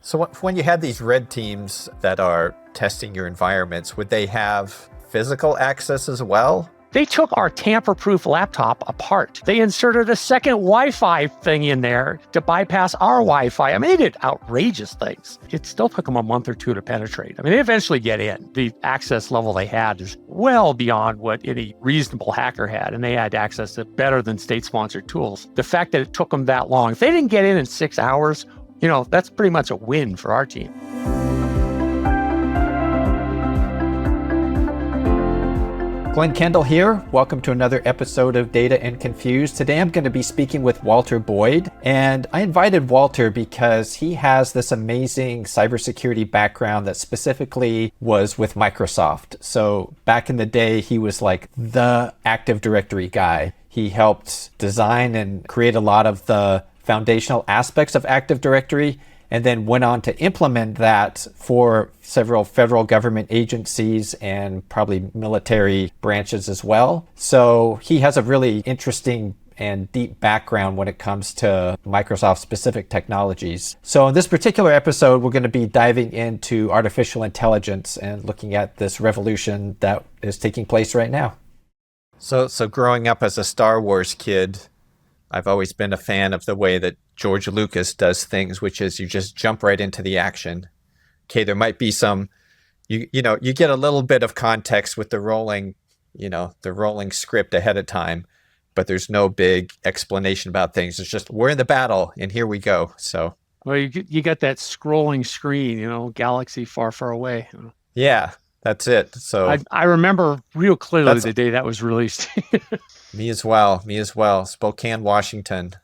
So when you have these red teams that are testing your environments, would they have physical access as well? They took our tamper-proof laptop apart. They inserted a second Wi-Fi thing in there to bypass our Wi-Fi. I mean, they did outrageous things. It still took them a month or two to penetrate. I mean, they eventually get in. The access level they had is well beyond what any reasonable hacker had, and they had access to better than state-sponsored tools. The fact that it took them that long, if they didn't get in 6 hours, that's pretty much a win for our team. Glenn Kendall here. Welcome to another episode of Data and Confused. Today I'm going to be speaking with Walter Boyd, and I invited Walter because he has this amazing cybersecurity background that specifically was with Microsoft. So back in the day, he was like the Active Directory guy. He helped design and create a lot of the foundational aspects of Active Directory, and then went on to implement that for several federal government agencies and probably military branches as well. So he has a really interesting and deep background when it comes to Microsoft specific technologies. So in this particular episode, we're going to be diving into artificial intelligence and looking at this revolution that is taking place right now. So growing up as a Star Wars kid, I've always been a fan of the way that George Lucas does things, which is you just jump right into the action. Okay, there might be some, you get a little bit of context with the rolling script ahead of time, but there's no big explanation about things. It's just, we're in the battle and here we go. So, well, you got that scrolling screen, galaxy far, far away. Yeah, that's it. So I remember real clearly the day that was released. Me as well. Spokane, Washington.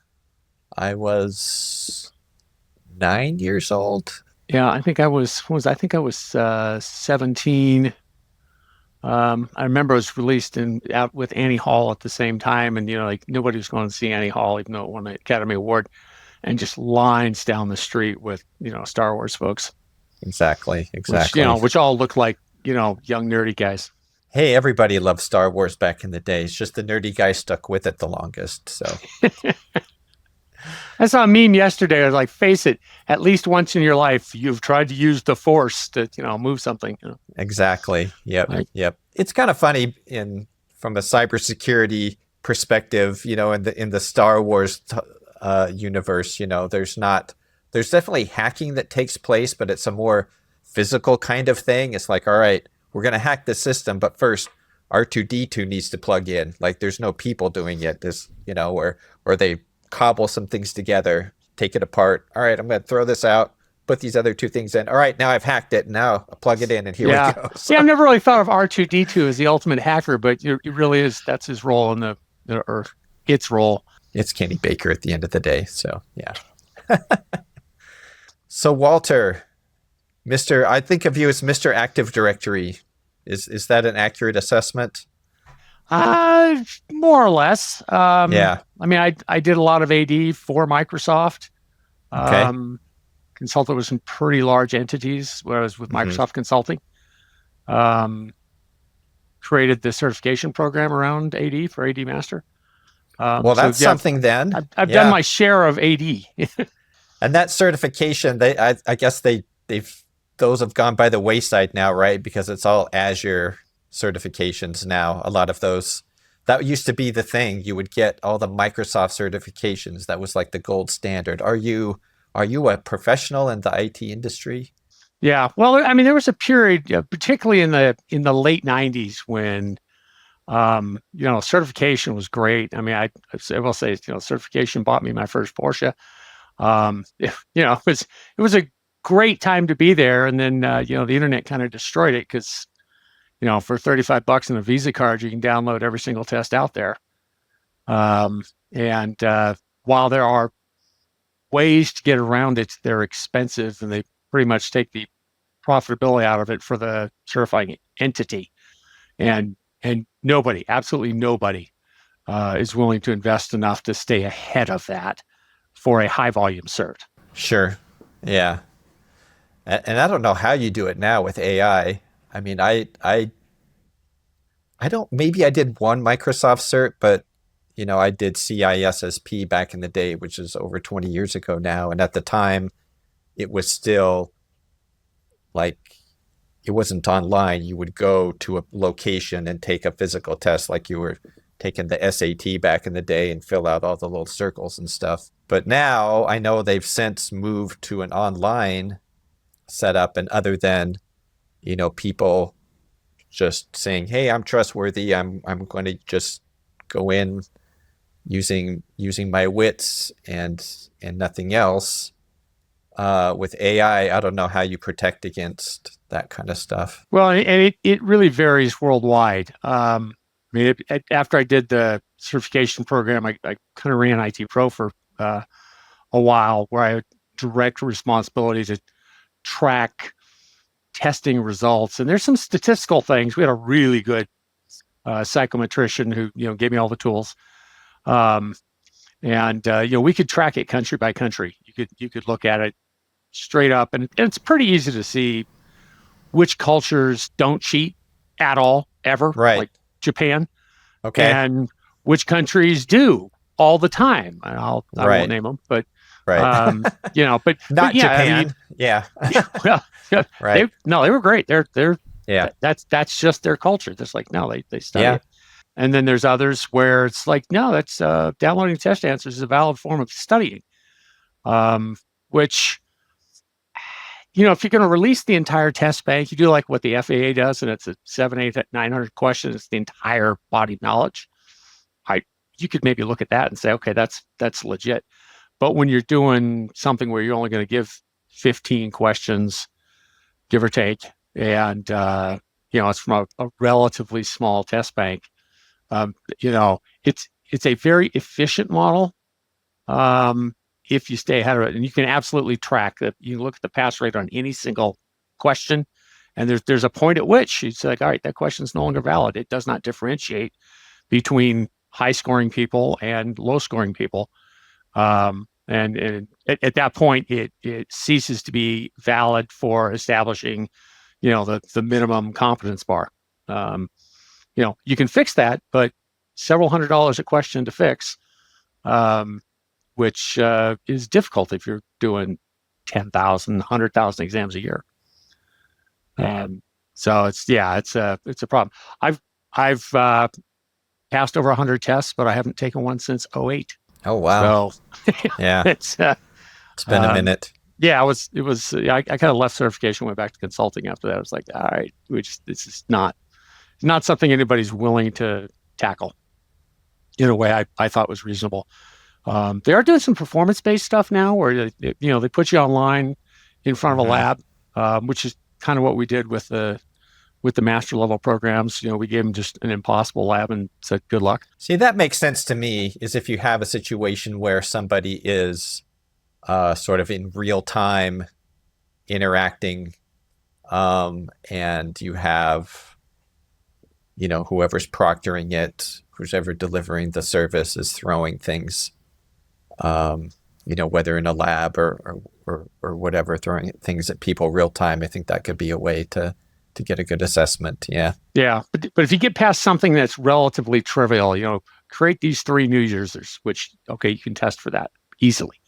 I was 9 years old. Yeah, I think I was 17. I remember it was released out with Annie Hall at the same time, and nobody was going to see Annie Hall, even though it won an Academy Award, and just lines down the street with Star Wars folks. Exactly. Which all look like young nerdy guys. Hey, everybody loved Star Wars back in the day. It's just the nerdy guy stuck with it the longest. So I saw a meme yesterday. I was like, face it, at least once in your life, you've tried to use the Force to, move something. Exactly. Yep. It's kind of funny from a cybersecurity perspective, in the Star Wars universe, there's definitely hacking that takes place, but it's a more physical kind of thing. It's like, all right, we're going to hack the system, but first R2-D2 needs to plug in. Like there's no people doing it. Or they cobble some things together, take it apart. All right, I'm going to throw this out, put these other two things in. All right, now I've hacked it. Now I'll plug it in and here we go. So. Yeah, I've never really thought of R2-D2 as the ultimate hacker, but it really is. That's his role or its role. It's Kenny Baker at the end of the day. So yeah. So Walter, I think of you as Mr. Active Directory. Is that an accurate assessment? More or less. Yeah. I mean, I did a lot of AD for Microsoft. Okay. Consulted with some pretty large entities where I was with Microsoft Consulting. Created the certification program around AD for AD Master. That's something then. I've done my share of AD. And that certification, I guess those have gone by the wayside now, right? Because it's all Azure certifications now. A lot of those, that used to be the thing. You would get all the Microsoft certifications. That was like the gold standard. Are you a professional in the IT industry? Yeah. Well, I mean, there was a period, particularly in the late 90s when, certification was great. I mean, I will say, certification bought me my first Porsche. It was a great time to be there. And then, the internet kind of destroyed it because, for $35 and a Visa card, you can download every single test out there. While there are ways to get around it, they're expensive and they pretty much take the profitability out of it for the certifying entity. And nobody, absolutely nobody, is willing to invest enough to stay ahead of that for a high volume cert. Sure. Yeah. And I don't know how you do it now with AI. I mean, I don't, maybe I did one Microsoft cert, but I did CISSP back in the day, which is over 20 years ago now. And at the time, it was still like, it wasn't online. You would go to a location and take a physical test like you were taking the SAT back in the day and fill out all the little circles and stuff. But now I know they've since moved to an online setup, and other than, people just saying, "Hey, I'm trustworthy. I'm going to just go in using my wits and nothing else." With AI, I don't know how you protect against that kind of stuff. Well, and it really varies worldwide. I mean, after I did the certification program, I kind of ran IT Pro for a while, where I had direct responsibility to track testing results. And there's some statistical things. We had a really good psychometrician who gave me all the tools, and we could track it country by country. You could look at it straight up, and it's pretty easy to see which cultures don't cheat at all ever, Right. like Japan, Okay. and which countries do all the time. I Right. won't name them, but Right. but Not yeah, Japan. I mean, Yeah. well, Right. they were great. Yeah. That's just their culture. Just like, no, they study Yeah. it. And then there's others where it's like, no, that's downloading test answers is a valid form of studying. Which, if you're going to release the entire test bank, you do like what the FAA does, and it's a 700, 800, 900 questions. It's the entire body of knowledge. You could maybe look at that and say, okay, that's legit. But when you're doing something where you're only going to give 15 questions, give or take, and it's from a relatively small test bank, it's a very efficient model. If you stay ahead of it, and you can absolutely track that. You look at the pass rate on any single question, and there's a point at which it's like, all right, that question is no longer valid. It does not differentiate between high scoring people and low scoring people. And at that point, it ceases to be valid for establishing, the minimum competence bar. You can fix that, but several $100s a question to fix, which is difficult if you're doing 10,000, 100,000 exams a year. So it's a problem. I've passed over 100 tests, but I haven't taken one since 2008. Oh, wow. So yeah. it's been a minute. Yeah, I kind of left certification, went back to consulting after that. I was like, all right, this is not something anybody's willing to tackle in a way I thought was reasonable. They are doing some performance-based stuff now, where they put you online in front of a lab, which is kind of what we did with the master level programs. We gave them just an impossible lab and said, good luck. See, that makes sense to me, is if you have a situation where somebody is sort of in real time interacting, and you have, whoever's proctoring it, who's ever delivering the service is throwing things, whether in a lab or whatever, throwing things at people real time. I think that could be a way to get a good assessment. Yeah. Yeah. But if you get past something that's relatively trivial, create these 3 new users, which, okay, you can test for that easily.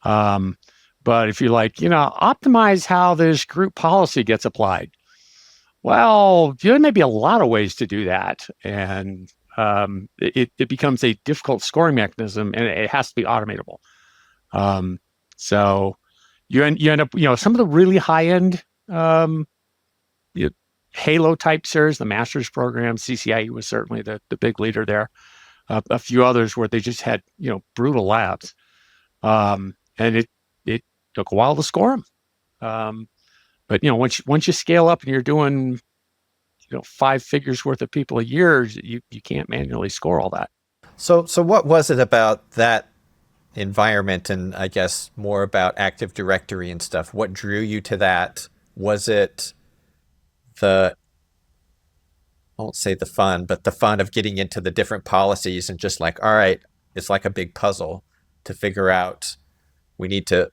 But if you optimize how this group policy gets applied, well, there may be a lot of ways to do that. And it becomes a difficult scoring mechanism, and it has to be automatable. So you end up, some of the really high end Halo type series, the master's program, CCIE was certainly the big leader there. A few others where they just had brutal labs, and it took a while to score them. But once you scale up and you're doing 5 figures worth of people a year, you can't manually score all that. So what was it about that environment, and I guess more about Active Directory and stuff? What drew you to that? Was it I won't say the fun, but the fun of getting into the different policies and just like, all right, it's like a big puzzle to figure out, we need to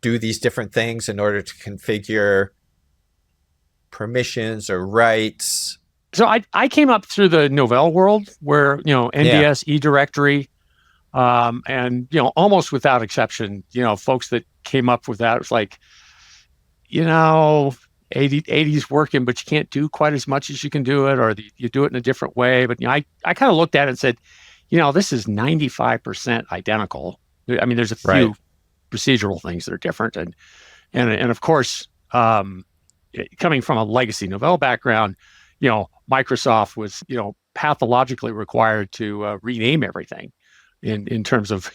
do these different things in order to configure permissions or rights? So I came up through the Novell world, where NDS, eDirectory, and almost without exception, folks that came up with that, it was like, you know, 80's working, but you can't do quite as much as you can do it, or you do it in a different way. But I kind of looked at it and said, this is 95% identical. I mean, there's a Right. few procedural things that are different, and of course, coming from a legacy Novell background, Microsoft was pathologically required to rename everything in terms of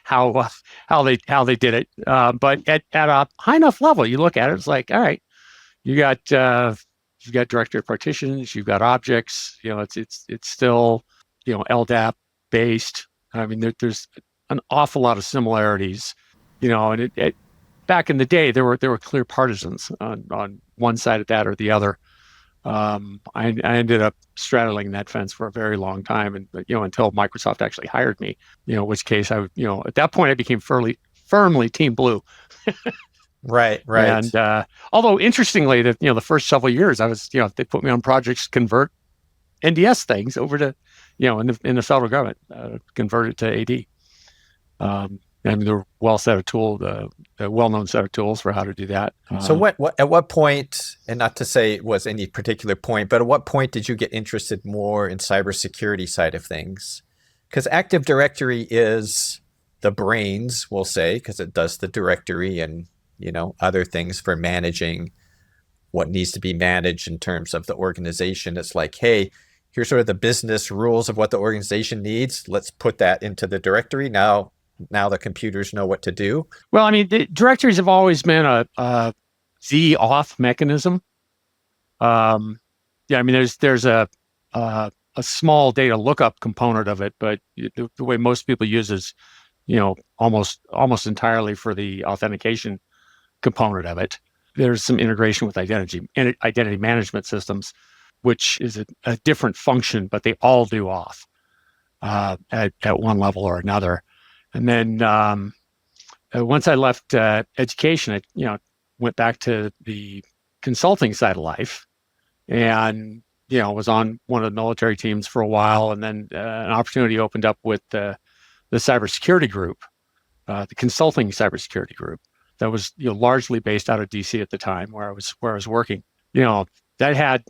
how how they did it. But at a high enough level, you look at it, it's like, all right, you got you've got directory partitions, you've got objects. It's still LDAP based. I mean, there's an awful lot of similarities. And back in the day, there were clear partisans on one side of that or the other. I ended up straddling that fence for a very long time, and until Microsoft actually hired me. In which case at that point I became firmly Team Blue. Right. And although interestingly, the first several years I was, they put me on projects to convert NDS things over to, in the federal government, convert it to AD. And they're a well-known set of tools for how to do that. So at what point, and not to say it was any particular point, but at what point did you get interested more in cybersecurity side of things? Because Active Directory is the brains, we'll say, because it does the directory and other things for managing what needs to be managed in terms of the organization. It's like, hey, here's sort of the business rules of what the organization needs. Let's put that into the directory. Now the computers know what to do. Well, I mean, the directories have always been a the auth mechanism. I mean, there's a small data lookup component of it, but the way most people use is, almost entirely for the authentication component of it. There's some integration with identity management systems, which is a different function, but they all do auth at one level or another. And then once I left education, I went back to the consulting side of life, and was on one of the military teams for a while, and then an opportunity opened up with the cybersecurity group, the consulting cybersecurity group that was largely based out of DC at the time where I was working. That had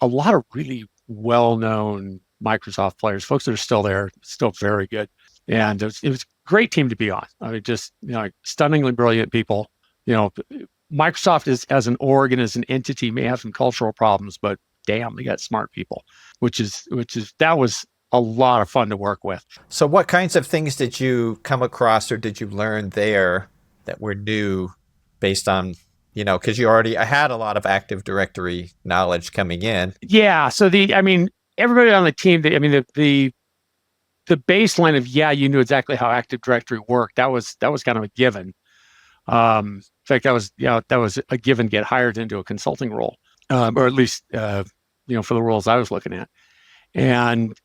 a lot of really well-known Microsoft players, folks that are still there, still very good. And it was a great team to be on. I mean, just stunningly brilliant people. Microsoft as an org and as an entity may have some cultural problems, but damn, they got smart people, that was a lot of fun to work with. So what kinds of things did you come across or did you learn there that were new based on, because I had a lot of Active Directory knowledge coming in. Yeah. So everybody on the team, the baseline of, you knew exactly how Active Directory worked. That was kind of a given. In fact, that was a given. Get hired into a consulting role, or at least for the roles I was looking at. And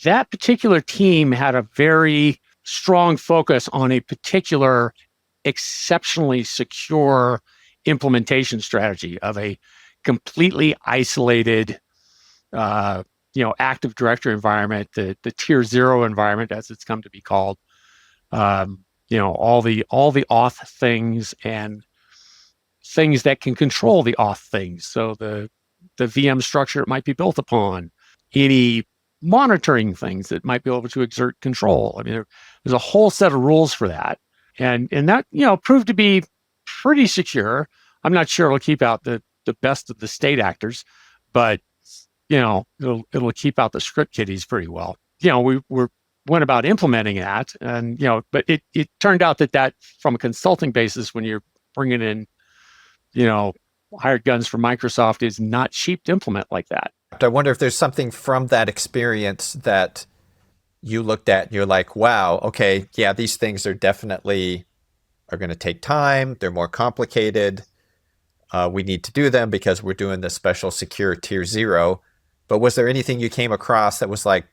that particular team had a very strong focus on a particular exceptionally secure implementation strategy of a completely isolated Active Directory environment, the tier 0 environment, as it's come to be called. All the auth things and things that can control the auth things. So the VM structure it might be built upon, any monitoring things that might be able to exert control. I mean, there's a whole set of rules for that, and that proved to be pretty secure. I'm not sure it'll keep out the best of the state actors, but it'll keep out the script kiddies pretty well. We went about implementing that, and but it turned out that from a consulting basis, when you're bringing in hired guns from Microsoft, is not cheap to implement like that. I wonder if there's something from that experience that you looked at and you're like, wow, okay, yeah, these things are definitely going to take time. They're more complicated. We need to do them because we're doing this special secure tier 0. But was there anything you came across that was like,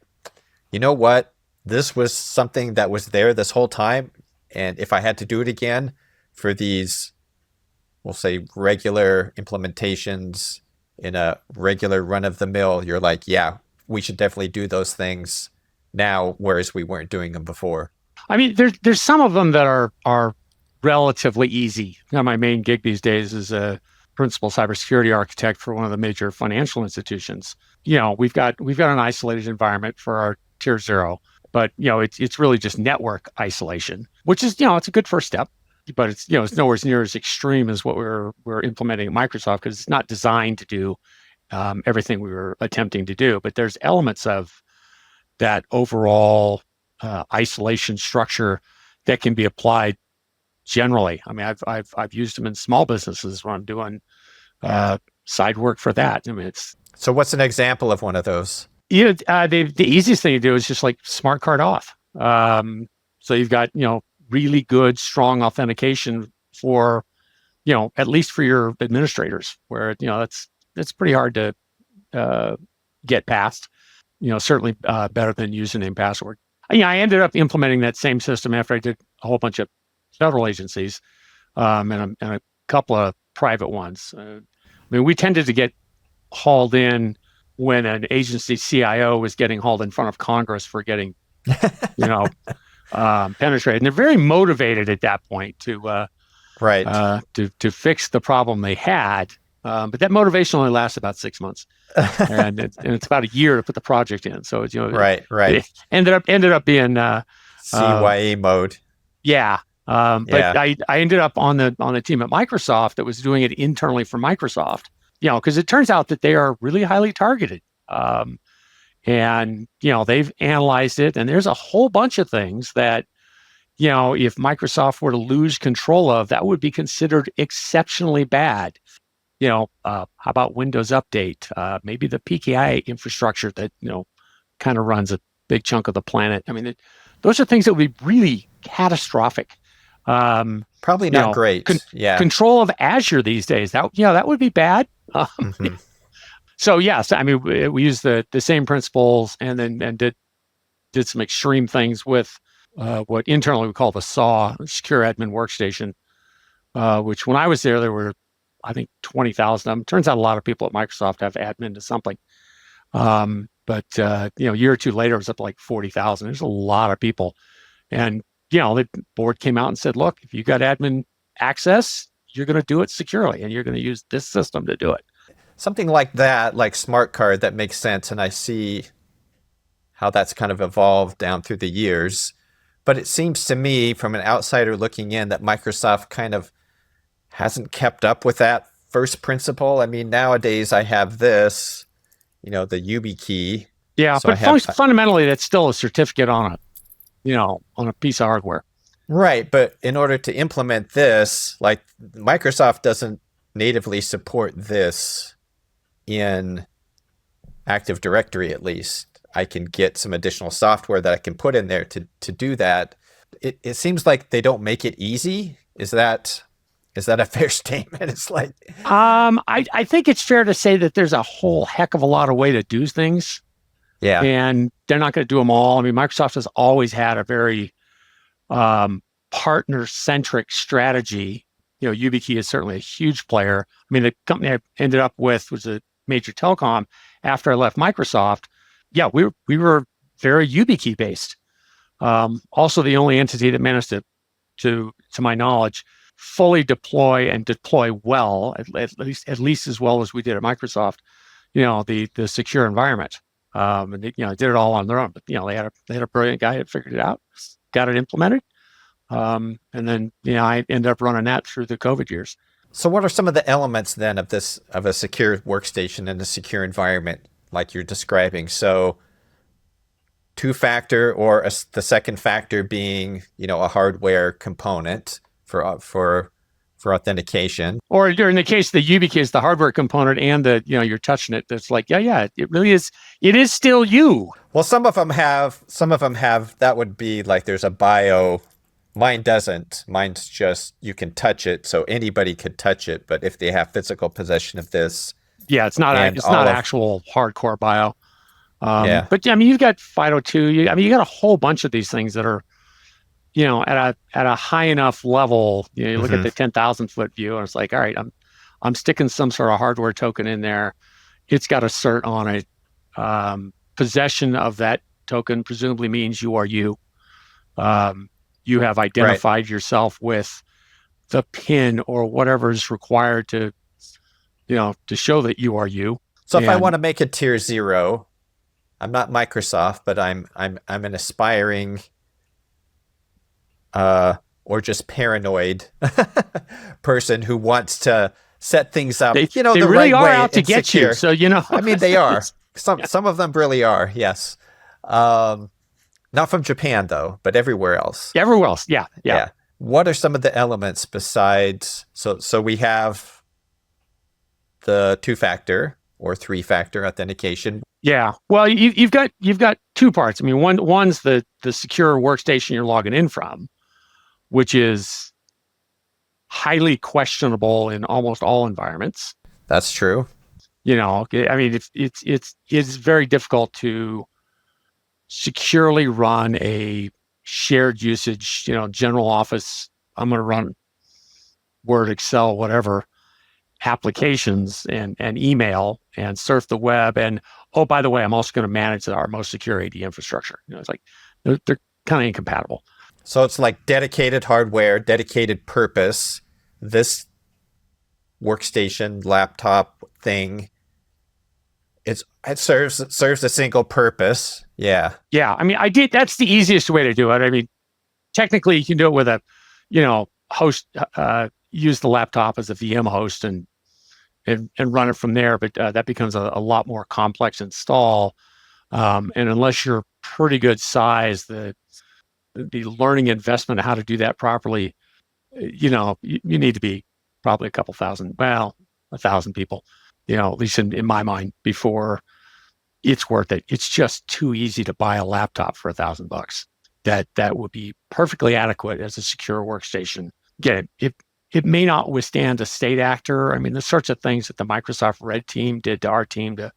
you know what? This was something that was there this whole time. And if I had to do it again for these, we'll say, regular implementations in a regular run of the mill, you're like, yeah, we should definitely do those things now, whereas we weren't doing them before. I mean, there's some of them that are relatively easy. My main gig these days is a principal cybersecurity architect for one of the major financial institutions. We've got an isolated environment for our tier 0, but it's really just network isolation, which is it's a good first step, but it's it's nowhere near as extreme as what we're implementing at Microsoft, because it's not designed to do everything we were attempting to do. But there's elements of that overall isolation structure that can be applied generally. I mean, I've used them in small businesses when I'm doing side work for that. I mean, it's So what's an example of one of those? the easiest thing to do is just like smart card off. So you've got really good, strong authentication for at least for your administrators, where that's pretty hard to get past. Certainly better than username password. I ended up implementing that same system after I did a whole bunch of federal agencies and a couple of private ones. I mean, we tended to get hauled in when an agency CIO was getting hauled in front of Congress for getting, penetrated. And they're very motivated at that point to fix the problem they had. But that motivation only lasts about 6 months, and it's about a year to put the project in. So it's it ended up being CYA mode. Yeah. But I ended up on the team at Microsoft that was doing it internally for Microsoft, because it turns out that they are really highly targeted. And they've analyzed it, and there's a whole bunch of things that, if Microsoft were to lose control of, that would be considered exceptionally bad. How about Windows Update? Maybe the PKI infrastructure that, kind of runs a big chunk of the planet. I mean, those are things that would be really catastrophic. Probably not great. Control of Azure these days, that would be bad. So yes, I mean, we use the same principles, and then did some extreme things with what internally we call the SAW, Secure Admin Workstation, which when I was there were, I think, 20,000 of them. Turns out a lot of people at Microsoft have admin to something. But a year or two later, it was up to like 40,000. There's a lot of people. And, the board came out and said, look, if you got admin access, you're going to do it securely, and you're going to use this system to do it. Something like that, like smart card, that makes sense. And I see how that's kind of evolved down through the years. But it seems to me, from an outsider looking in, that Microsoft kind of hasn't kept up with that first principle. I mean, nowadays I have this, the YubiKey. Yeah, so but fundamentally, that's still a certificate on a piece of hardware. Right, but in order to implement this, like Microsoft doesn't natively support this in Active Directory, at least. I can get some additional software that I can put in there to do that. It seems like they don't make it easy. Is that a fair statement? It's like I think it's fair to say that there's a whole heck of a lot of way to do things. Yeah. And they're not going to do them all. I mean, Microsoft has always had a very partner-centric strategy. YubiKey is certainly a huge player. I mean, the company I ended up with was a major telecom after I left Microsoft. Yeah, we were very YubiKey based. Also, the only entity that managed to my knowledge, fully deploy well, at least as well as we did at Microsoft, the secure environment. And they, did it all on their own. But they had a brilliant guy that figured it out, got it implemented, and then I ended up running that through the COVID years. So, what are some of the elements then of a secure workstation in a secure environment like you're describing? So, two-factor, or the second factor being a hardware component for authentication. Or in the case of the YubiKey, is the hardware component, and you're touching it. That's like, it really is. It is still you. Well, some of them have. That would be like there's a bio. Mine doesn't. Mine's just you can touch it, so anybody could touch it. But if they have physical possession of this, it's not actual hardcore bio. But I mean, you've got FIDO2. You got a whole bunch of these things that are, at a high enough level. You look at the 10,000 foot view, and it's like, all right, I'm sticking some sort of hardware token in there. It's got a cert on it. Possession of that token presumably means you are you. You have identified yourself with the PIN or whatever is required to, to show that you are you. So if I want to make a tier 0, I'm not Microsoft, but I'm an aspiring or just paranoid person who wants to set things up, they the really right are way out to and get secure. you. So, I mean, they are. Some of them really are, yes. Not from Japan, though, but everywhere else. Everywhere else, yeah. What are some of the elements besides... So we have the 2-factor or 3-factor authentication. Yeah. Well, you've got 2 parts. I mean, one's the secure workstation you're logging in from, which is highly questionable in almost all environments. That's true. I mean, it's very difficult to securely run a shared usage, general office. I'm going to run Word, Excel, whatever applications and email and surf the web. And oh, by the way, I'm also going to manage our most secure AD infrastructure. It's like they're kind of incompatible. So it's like dedicated hardware, dedicated purpose. This workstation, laptop thing, it serves a single purpose. Yeah. Yeah. I mean, that's the easiest way to do it. I mean, technically you can do it with a, host, use the laptop as a VM host and run it from there. But that becomes a lot more complex install. And unless you're pretty good size, the learning investment of how to do that properly, you need to be probably a couple thousand, 1,000 people, at least in my mind, before it's worth it. It's just too easy to buy a laptop for $1,000. That would be perfectly adequate as a secure workstation. Again, it may not withstand a state actor. I mean, the sorts of things that the Microsoft Red team did to our team to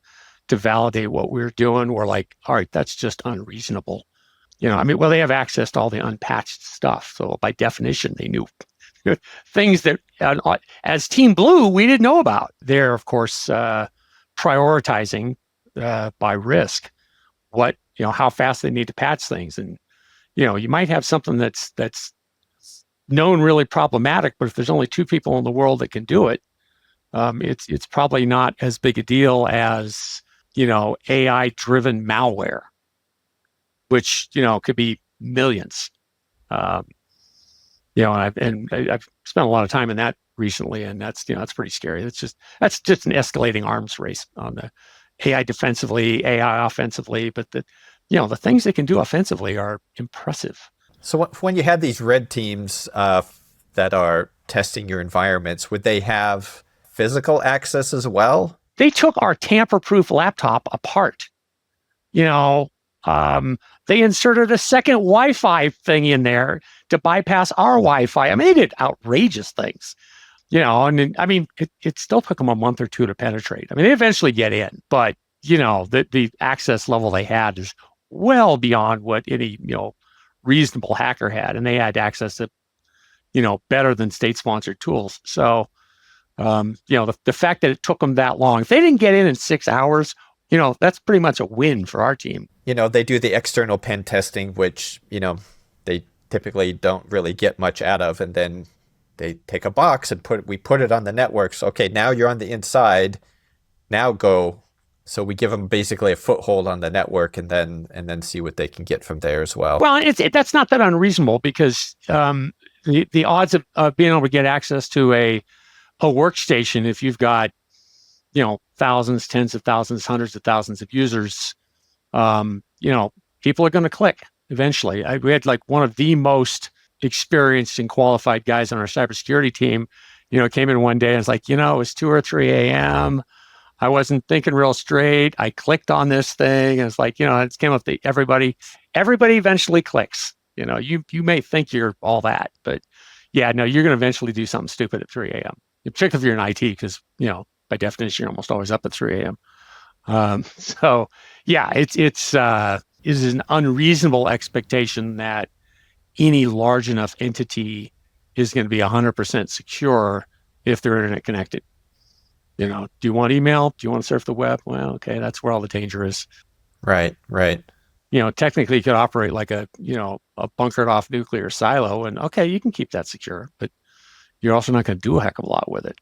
validate what we were doing were like, all right, that's just unreasonable. They have access to all the unpatched stuff. So by definition, they knew things that as Team Blue, we didn't know about. They're, of course, prioritizing by risk how fast they need to patch things. And, you might have something that's known really problematic, but if there's only 2 people in the world that can do it, it's probably not as big a deal as, AI-driven malware, which, could be millions. And I've spent a lot of time in that recently, and that's pretty scary. That's just an escalating arms race on the AI defensively, AI offensively, but the things they can do offensively are impressive. So when you had these red teams that are testing your environments, would they have physical access as well? They took our tamper-proof laptop apart. They inserted a second Wi-Fi thing in there to bypass our Wi-Fi. I mean, they did outrageous things, and I mean, it still took them a month or 2 to penetrate. I mean, they eventually get in, but, the access level they had is well beyond what any, reasonable hacker had. And they had access to, better than state-sponsored tools. So, the fact that it took them that long, if they didn't get in 6 hours, that's pretty much a win for our team. They do the external pen testing, which, they typically don't really get much out of. And then they take a box and we put it on the networks. Okay, now you're on the inside. Now go. So we give them basically a foothold on the network and then see what they can get from there as well. Well, that's not that unreasonable because the odds of being able to get access to a workstation, if you've got, thousands, tens of thousands, hundreds of thousands of users, people are going to click eventually. We had like one of the most experienced and qualified guys on our cybersecurity team, came in one day and was like, it was 2 or 3 a.m. I wasn't thinking real straight. I clicked on this thing and it's like, it came up to everybody eventually clicks. You may think you're all that, but yeah, no, you're going to eventually do something stupid at 3 a.m. Particularly if you're in IT, because, by definition, you're almost always up at 3 a.m. So yeah, it is an unreasonable expectation that any large enough entity is going to be 100% secure if they're internet connected. Do you want email? Do you want to surf the web? Well, okay, that's where all the danger is. Right. Technically you could operate like a bunkered off nuclear silo and okay, you can keep that secure. But, you're also not going to do a heck of a lot with it.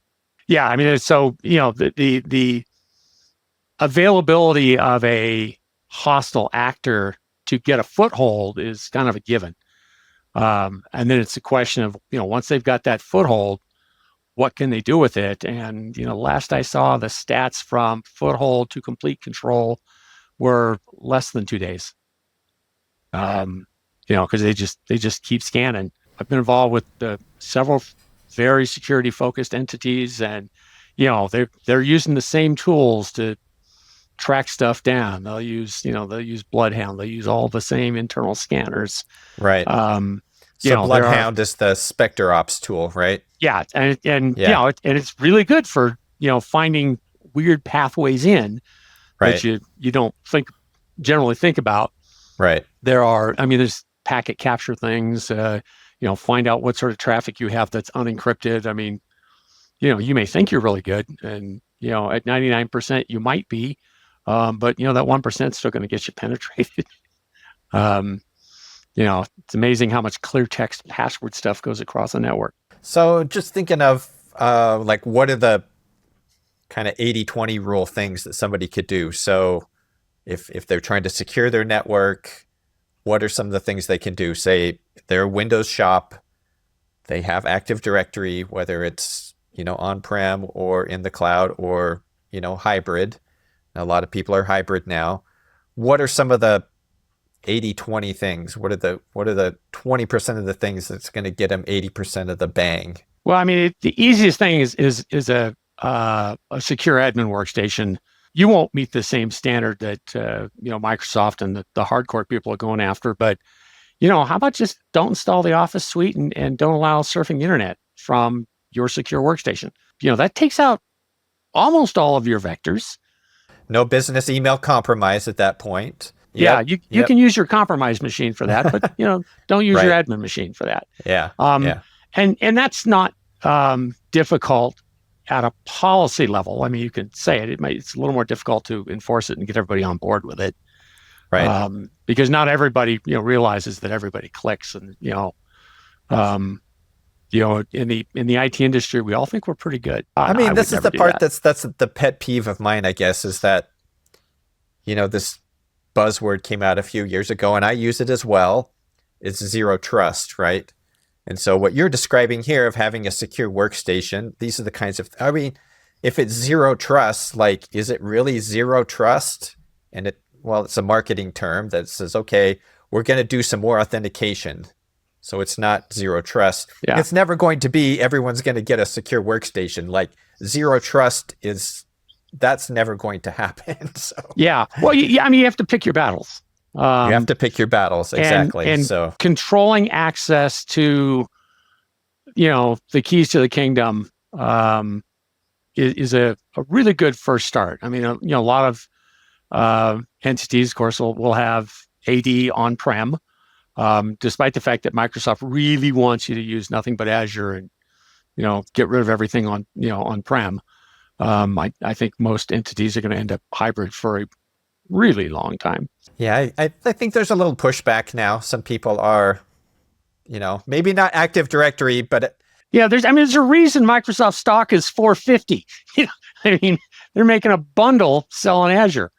Yeah, I mean, so the availability of a hostile actor to get a foothold is kind of a given. And then it's a question of, once they've got that foothold, what can they do with it? And, last I saw, the stats from foothold to complete control were less than 2 days. Because they just keep scanning. I've been involved with several very security focused entities, and they're using the same tools to track stuff down. They'll use Bloodhound. They'll use all the same internal scanners. Right. So Bloodhound is the Spectre Ops tool, right? Yeah, and and it's really good for finding weird pathways in that you don't generally think about. Right. There's packet capture things. Find out what sort of traffic you have that's unencrypted. I mean, you may think you're really good, and at 99% you might be, but that 1% is still going to get you penetrated. It's amazing how much clear text password stuff goes across the network. So just thinking of what are the kind of 80-20 rule things that somebody could do? So if they're trying to secure their network, what are some of the things they can do? Say they're a Windows shop, they have Active Directory, whether it's on-prem or in the cloud or hybrid. A lot of people are hybrid now. What are some of the 80-20 things? What are the 20% of the things that's going to get them 80% of the bang? Well, I mean, the easiest thing is a secure admin workstation. You won't meet the same standard that Microsoft and the hardcore people are going after. But how about just don't install the Office suite and don't allow surfing the internet from your secure workstation? That takes out almost all of your vectors. No business email compromise at that point. Yeah, you can use your compromise machine for that, but don't use your admin machine for that. Yeah. And that's not difficult at a policy level. I mean, you can say it. It's a little more difficult to enforce it and get everybody on board with it. Right. Because not everybody realizes that everybody clicks, and in the IT industry, we all think we're pretty good. I mean, this is the part that's the pet peeve of mine, I guess, is that this buzzword came out a few years ago, and I use it as well. It's zero trust, right? And so what you're describing here of having a secure workstation, these are the kinds of, if it's zero trust, is it really zero trust? And it's a marketing term that says, okay, we're going to do some more authentication. So it's not zero trust. Yeah. It's never going to be everyone's going to get a secure workstation. Zero trust that's never going to happen. So yeah, well, you have to pick your battles. You have to pick your battles, exactly. And so controlling access to, the keys to the kingdom is a really good first start. I mean, a lot of entities, of course, will have AD on-prem, despite the fact that Microsoft really wants you to use nothing but Azure and get rid of everything on-prem. I think most entities are going to end up hybrid for a really long time. Yeah, I think there's a little pushback now. Some people are, maybe not Active Directory, but there's a reason Microsoft stock is $450. They're making a bundle selling Azure.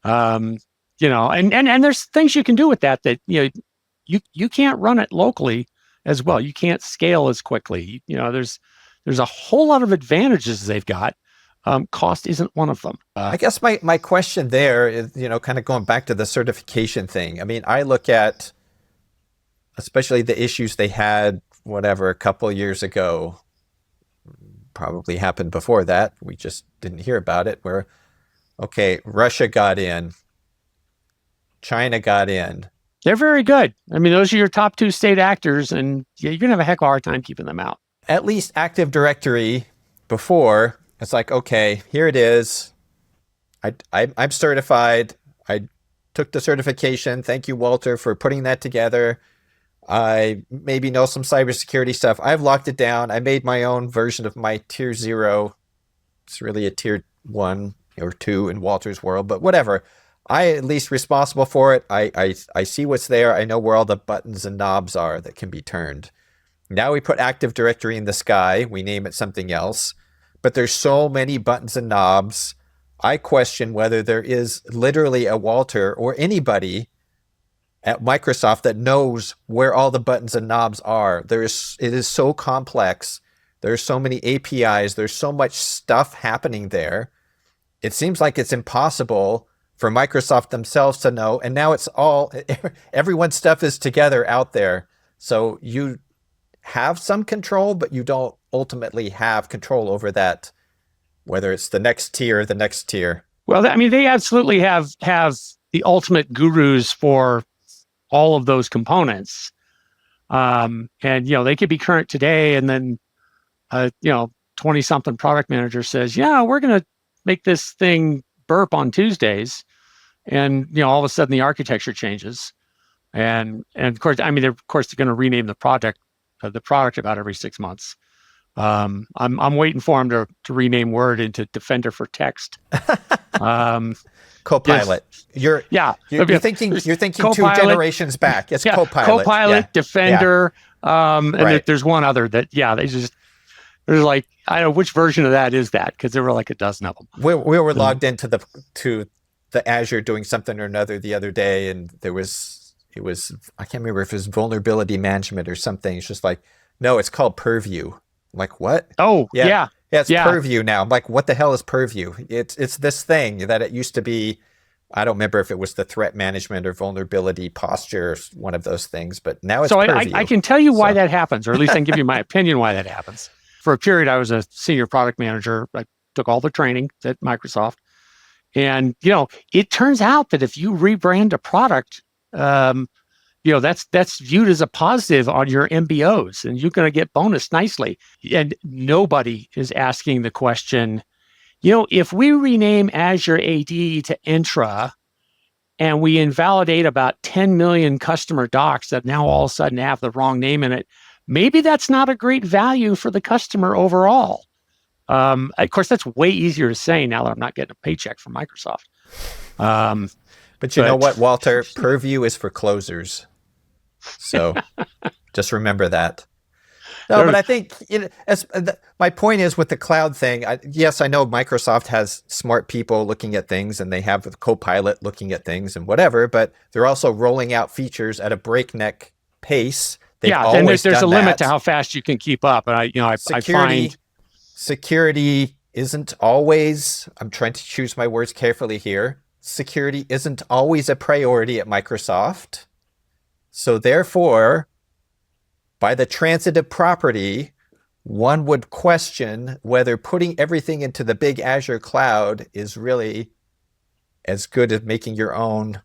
And there's things you can do with that you can't run it locally as well. You can't scale as quickly. There's a whole lot of advantages they've got. Cost isn't one of them. I guess my question there is, kind of going back to the certification thing. I mean, I look at, especially the issues they had, a couple of years ago, probably happened before that. We just didn't hear about it, where, okay, Russia got in, China got in. They're very good. I mean, those are your top two state actors, and you're going to have a heck of a hard time keeping them out. At least Active Directory before, it's like, okay, here it is. I'm certified. I took the certification. Thank you, Walter, for putting that together. I maybe know some cybersecurity stuff. I've locked it down. I made my own version of my tier 0. It's really a tier 1 or 2 in Walter's world, but whatever. I at least responsible for it. I see what's there. I know where all the buttons and knobs are that can be turned. Now we put Active Directory in the sky. We name it something else. But there's so many buttons and knobs. I question whether there is literally a Walter or anybody at Microsoft that knows where all the buttons and knobs are. It is so complex. There's so many APIs. There's so much stuff happening there. It seems like it's impossible for Microsoft themselves to know. And now it's all, everyone's stuff is together out there. So you have some control, but you don't ultimately have control over that, whether it's the next tier, the next tier. Well, I mean, they absolutely have the ultimate gurus for all of those components. And, they could be current today, and then, 20-something product manager says, yeah, we're going to make this thing burp on Tuesdays. And, all of a sudden the architecture changes. And of course, they're going to rename the product about every 6 months. I'm waiting for them to rename Word into Defender for Text. Copilot. You're thinking Copilot, 2 generations back. It's Copilot. Copilot, Defender, and there's one other that there's like, I don't know which version of that is that, because there were like a dozen of them. We were logged into the Azure doing something or another the other day, and it was I can't remember if it was vulnerability management or something. It's just like, no, it's called Purview. I'm like, what? Oh, yeah. It's Purview now. I'm like, what the hell is Purview? It's this thing that it used to be. I don't remember if it was the threat management or vulnerability posture, one of those things, but now it's Purview. I can tell you why that happens, or at least I can give you my opinion why that happens. For a period, I was a senior product manager. I took all the training at Microsoft. And, it turns out that if you rebrand a product, that's viewed as a positive on your MBOs, and you're going to get bonused nicely. And nobody is asking the question, if we rename Azure AD to Entra and we invalidate about 10 million customer docs that now all of a sudden have the wrong name in it, maybe that's not a great value for the customer overall. Of course, that's way easier to say now that I'm not getting a paycheck from Microsoft. But you know what, Walter? Purview is for closers. So just remember that. No, but I think my point is with the cloud thing, yes, I know Microsoft has smart people looking at things, and they have the Copilot looking at things and whatever, but they're also rolling out features at a breakneck pace. And there's a limit to how fast you can keep up. And I find security isn't always, I'm trying to choose my words carefully here. Security isn't always a priority at Microsoft. So therefore, by the transitive property, one would question whether putting everything into the big Azure cloud is really as good as making your own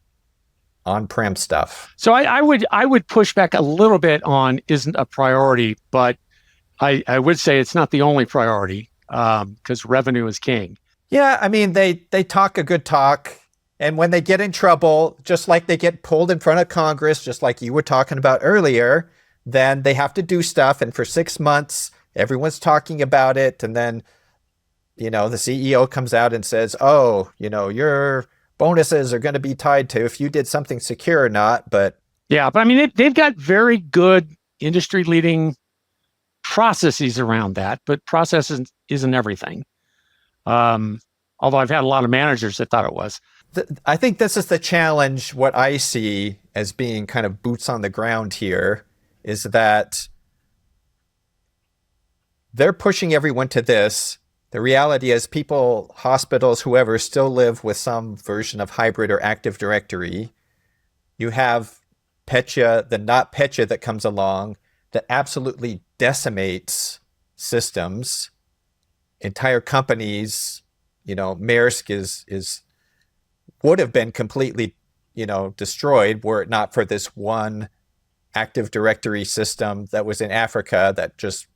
on-prem stuff. So I would push back a little bit on isn't a priority, but I would say it's not the only priority, because revenue is king. Yeah, I mean, they talk a good talk, and when they get in trouble, just like they get pulled in front of Congress, just like you were talking about earlier, then they have to do stuff, and for 6 months, everyone's talking about it, and then, the CEO comes out and says, oh, your bonuses are going to be tied to if you did something secure or not, but... Yeah, but I mean, they've got very good industry-leading processes around that, but processes isn't everything. Although I've had a lot of managers that thought it was. I think this is the challenge. What I see as being kind of boots on the ground here is that they're pushing everyone to this. The reality is people, hospitals, whoever, still live with some version of hybrid or Active Directory. You have Petya, the not Petya that comes along that absolutely decimates systems. Entire companies, Maersk would have been completely, destroyed were it not for this one Active Directory system that was in Africa that just,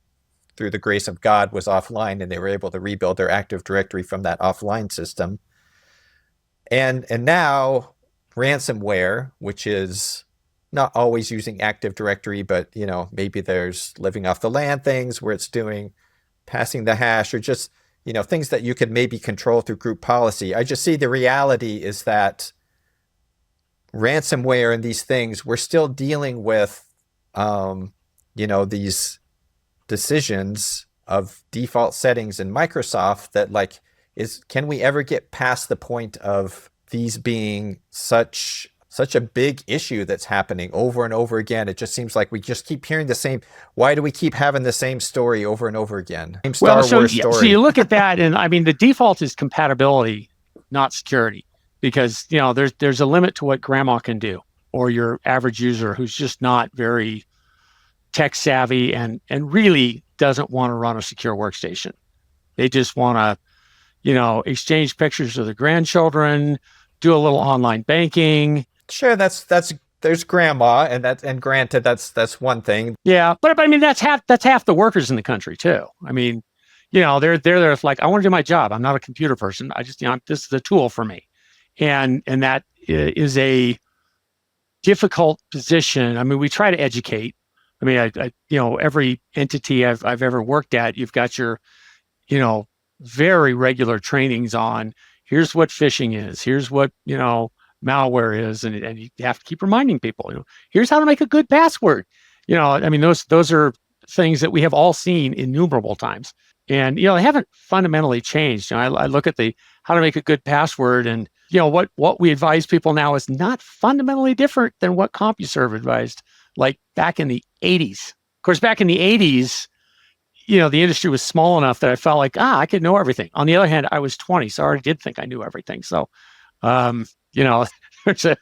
through the grace of God, was offline, and they were able to rebuild their Active Directory from that offline system. And now ransomware, which is not always using Active Directory, but maybe there's living off the land things where it's doing passing the hash, or just things that you could maybe control through group policy. I just see the reality is that ransomware and these things, we're still dealing with these decisions of default settings in Microsoft that like can we ever get past the point of these being such a big issue that's happening over and over again? It just seems like we just keep hearing the same. Why do we keep having the same story over and over again? Same Star Wars story. So you look at that, and I mean, the default is compatibility, not security, because there's a limit to what grandma can do, or your average user who's just not very tech savvy and really doesn't want to run a secure workstation. They just want to, exchange pictures of their grandchildren, do a little online banking. Sure, there's grandma, and granted, that's one thing. Yeah, but I mean that's half the workers in the country too. I mean, they're there like, I want to do my job. I'm not a computer person. I just this is a tool for me, and that is a difficult position. I mean, we try to educate. I mean, I every entity I've ever worked at, you've got your, very regular trainings on here's what phishing is, here's what, malware is, and you have to keep reminding people, here's how to make a good password. I mean, those are things that we have all seen innumerable times, and they haven't fundamentally changed. I look at the how to make a good password, and what we advise people now is not fundamentally different than what CompuServe advised, like back in the 80s. Of course, back in the 80s, the industry was small enough that I felt like, I could know everything. On the other hand, I was 20, so I already did think I knew everything. So, there's a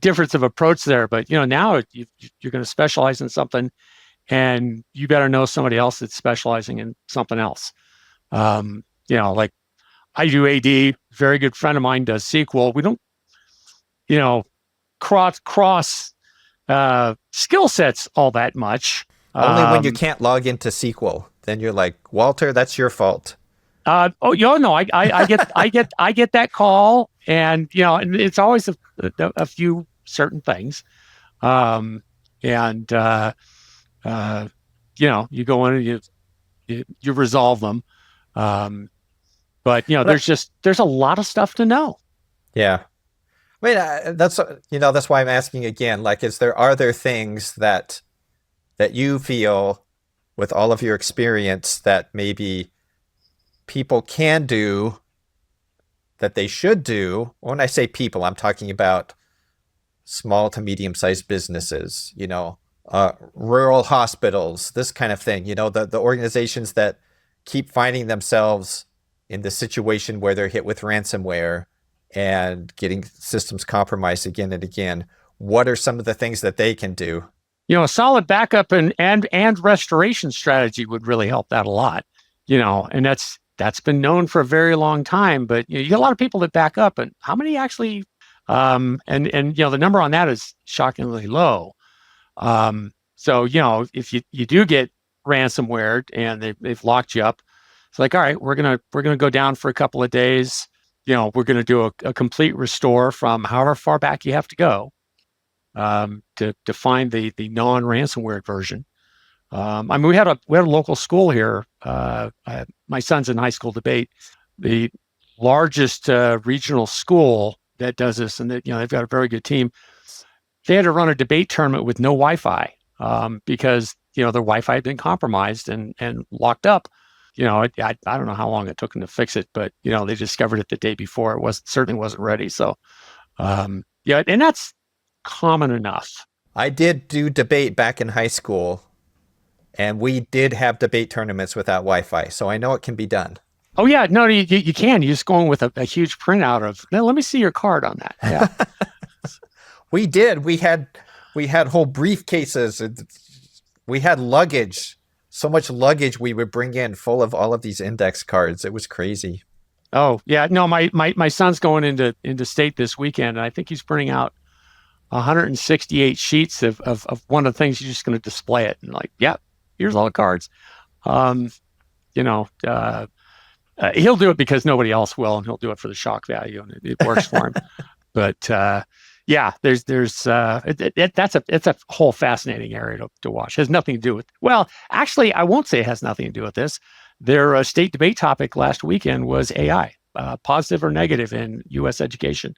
difference of approach there. But, now you're going to specialize in something, and you better know somebody else that's specializing in something else. Like I do AD, very good friend of mine does SQL. We don't, cross skill sets all that much. Only when you can't log into SQL, then you're like, Walter, that's your fault. I get that call, and and it's always a few certain things, and you go in and you resolve them, but there's a lot of stuff to know. Yeah. I mean, that's why I'm asking again, like, are there things that you feel with all of your experience that maybe people can do that they should do? When I say people, I'm talking about small to medium-sized businesses, rural hospitals, this kind of thing, the organizations that keep finding themselves in the situation where they're hit with ransomware and getting systems compromised again and again. What are some of the things that they can do? A solid backup and restoration strategy would really help that a lot. And that's been known for a very long time. But you get a lot of people that back up, and how many actually? And the number on that is shockingly low. So if you do get ransomware and they've locked you up, it's like, all right, we're gonna go down for a couple of days. We're going to do a complete restore from however far back you have to go to find the non-ransomware version. I mean, we had a local school here. My son's in high school debate. The largest regional school that does this, and they've got a very good team. They had to run a debate tournament with no Wi-Fi because their Wi-Fi had been compromised and locked up. I don't know how long it took them to fix it, but they discovered it the day before. It certainly wasn't ready. So, and that's common enough. I did do debate back in high school, and we did have debate tournaments without Wi-Fi, so I know it can be done. Oh yeah, no, you can. You just go in with a huge printout of. Now, let me see your card on that. Yeah, we did. We had whole briefcases. We had luggage. So much luggage we would bring in full of all of these index cards. It was crazy. Oh yeah, no, my son's going into state this weekend, and I think he's printing out 168 sheets of one of the things. He's just going to display it and like, yeah, here's all the cards. He'll do it because nobody else will, and he'll do it for the shock value, and it works for him. But yeah, there's it's a whole fascinating area to watch. It has nothing to do with, well, actually, I won't say it has nothing to do with this. Their state debate topic last weekend was AI, positive or negative in U.S. education.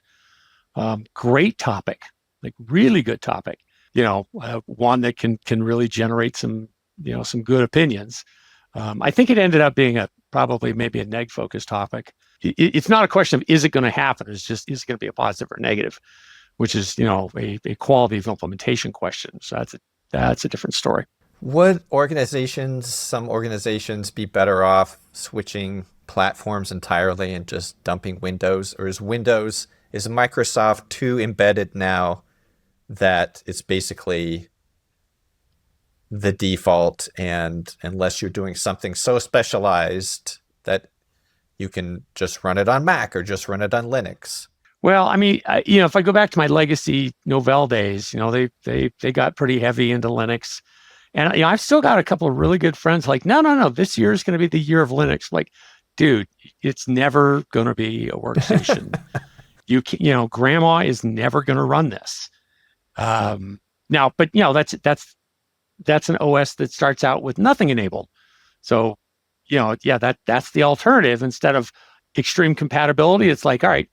Great topic, like really good topic. one that can really generate some some good opinions. I think it ended up being probably maybe a neg focused topic. It's not a question of is it going to happen. It's just is it going to be a positive or negative, which is a quality of implementation question. So that's a different story. Would some organizations be better off switching platforms entirely and just dumping Windows? Or is Microsoft too embedded now that it's basically the default, and unless you're doing something so specialized that you can just run it on Mac or just run it on Linux? Well, I mean, if I go back to my legacy Novell days, they got pretty heavy into Linux. And I've still got a couple of really good friends like, no, this year is going to be the year of Linux. Like, dude, it's never going to be a workstation. Grandma is never going to run this. Now, but that's an OS that starts out with nothing enabled. So, that's the alternative. Instead of extreme compatibility, it's like, all right,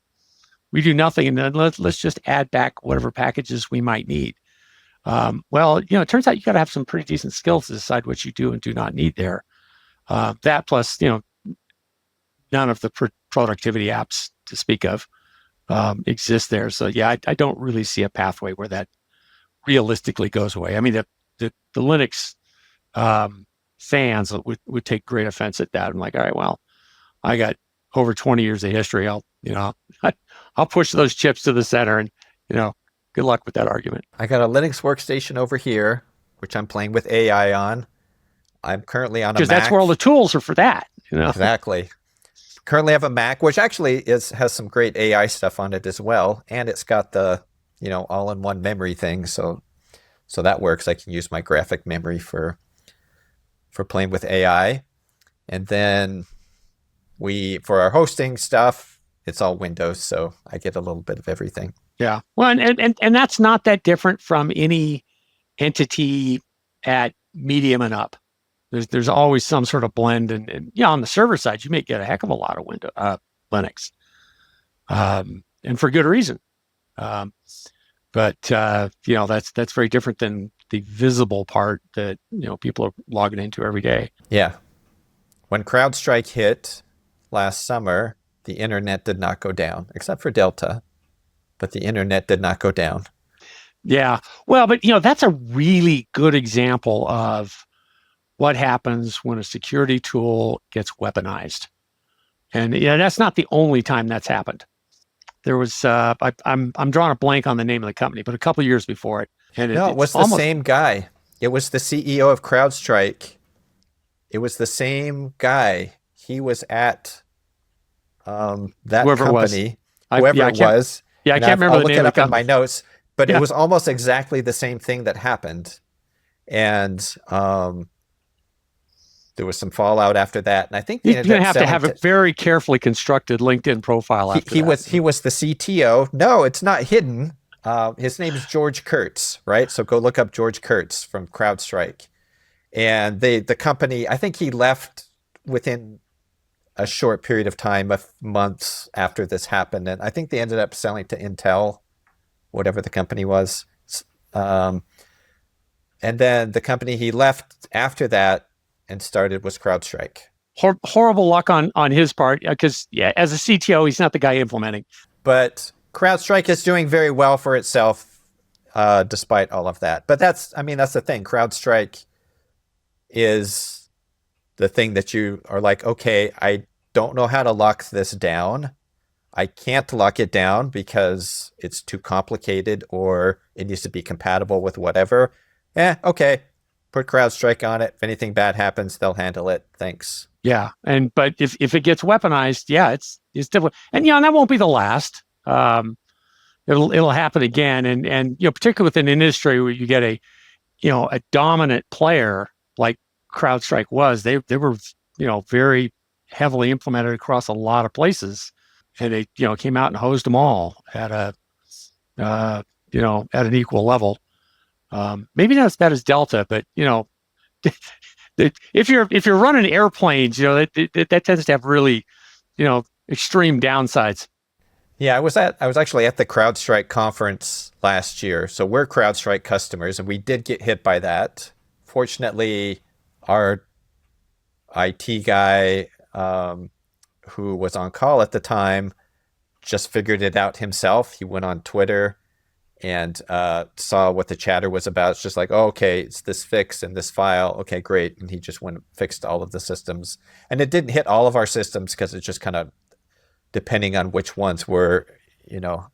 we do nothing, and then let's just add back whatever packages we might need. Well, it turns out you got to have some pretty decent skills to decide what you do and do not need there. That plus, none of the productivity apps to speak of exist there. So yeah, I don't really see a pathway where that realistically goes away. I mean, the Linux fans would take great offense at that. I'm like, all right, well, I got over 20 years of history. I'll push those chips to the center, and good luck with that argument. I got a Linux workstation over here, which I'm playing with AI on. I'm currently on a Mac. Because that's where all the tools are for that. Exactly. Currently have a Mac, which actually has some great AI stuff on it as well. And it's got the, all-in-one memory thing. So that works. I can use my graphic memory for playing with AI. And then for our hosting stuff, it's all Windows. So I get a little bit of everything. Yeah. Well, and that's not that different from any entity at medium and up. There's always some sort of blend, and on the server side, you may get a heck of a lot of Linux, and for good reason. But that's very different than the visible part that people are logging into every day. Yeah. When CrowdStrike hit last summer, the internet did not go down, except for Delta. But the internet did not go down. Yeah. Well, but that's a really good example of what happens when a security tool gets weaponized. And that's not the only time that's happened. There was I'm drawing a blank on the name of the company, but a couple of years before it. And it was the same guy. It was the CEO of CrowdStrike. It was the same guy. He was at that whoever company. It was. Yeah, I can't remember the name. I'll look it up in my notes, but it was almost exactly the same thing that happened. And there was some fallout after that. And I think you're going to have a very carefully constructed LinkedIn profile after that. He was the CTO. No, it's not hidden. His name is George Kurtz, right? So go look up George Kurtz from CrowdStrike. And the company, I think he left within a short period of time, months after this happened. And I think they ended up selling to Intel, whatever the company was. And then the company he left after that and started was CrowdStrike. Horrible luck on his part, because as a CTO, he's not the guy implementing. But CrowdStrike is doing very well for itself, despite all of that. But that's the thing. CrowdStrike is the thing that you are like, okay, I don't know how to lock this down. I can't lock it down because it's too complicated or it needs to be compatible with whatever. Okay. Put CrowdStrike on it. If anything bad happens, they'll handle it. Thanks. Yeah. But if it gets weaponized, it's different. And that won't be the last. It'll happen again. And particularly within an industry where you get a dominant player like CrowdStrike was, they were very heavily implemented across a lot of places, and they came out and hosed them all at at an equal level. Maybe not as bad as Delta, but if you're running airplanes, that tends to have really extreme downsides. Yeah, I was actually at the CrowdStrike conference last year. So we're CrowdStrike customers and we did get hit by that. Fortunately, our IT guy who was on call at the time just figured it out himself. He went on Twitter and saw what the chatter was about. It's just like, oh, okay, it's this fix in this file. Okay, great. And he just went and fixed all of the systems. And it didn't hit all of our systems because it's just kind of depending on which ones were,